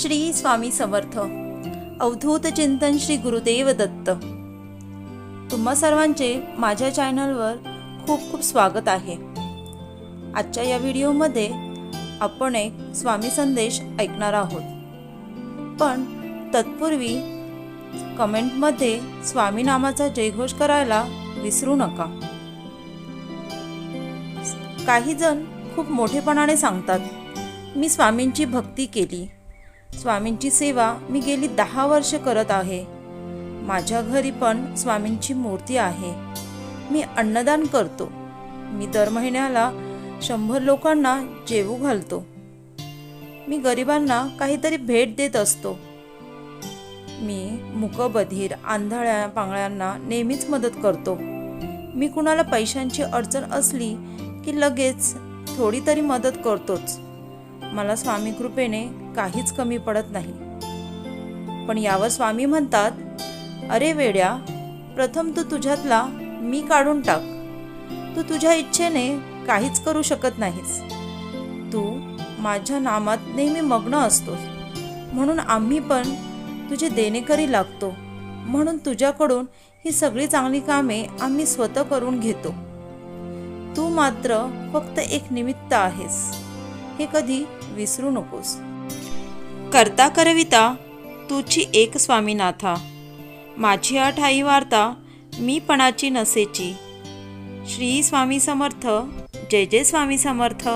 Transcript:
श्री स्वामी समर्थ. अवधूत चिंतन श्री गुरुदेव दत्त. तुम्हा सर्वांचे माझ्या चॅनलवर खूप खूप स्वागत आहे. आजच्या या व्हिडिओमध्ये आपण एक स्वामी संदेश ऐकणार आहोत. पण तत्पूर्वी कमेंटमध्ये स्वामी नामाचा जयघोष करायला विसरू नका. काही जण खूप मोठेपणाने सांगतात, मी स्वामींची भक्ती केली, स्वामींची सेवा मी गेली 10 वर्ष करत आहे, माझ्या घरी पण स्वामींची मूर्ती आहे, मी अन्नदान करतो, मी दर महिन्याला 100 लोकांना जेवू घालतो, मी गरिबांना काहीतरी भेट देत असतो, मी मूकबधीर आंधळ्या पांगळ्यांना नेहमीच मदत करतो, मी कुणाला पैशांची अडचण असली की लगेच थोडी तरी मदत करतोच, मला स्वामी कृपेने काहीच कमी पडत नाही. पण यावर स्वामी म्हणतात, अरे वेड्या, प्रथम तू तुझ्यातला मी काढून टाक. तू तुझ्या इच्छेने काहीच करू शकत नाहीस. तू माझ्या नामात नेहमी मग्न असतोस, म्हणून आम्ही पण तुझे देणेकरी लागतो, म्हणून तुझ्याकडून ही सगळी चांगली कामे आम्ही स्वतः करून घेतो. तू मात्र फक्त एक निमित्त आहेस, हे कधी विसरू नकोस. करता करविता तुची एक स्वामीनाथा, माझी ठाई वार्ता मी पणाची नसेची. श्री स्वामी समर्थ. जय जय स्वामी समर्थ.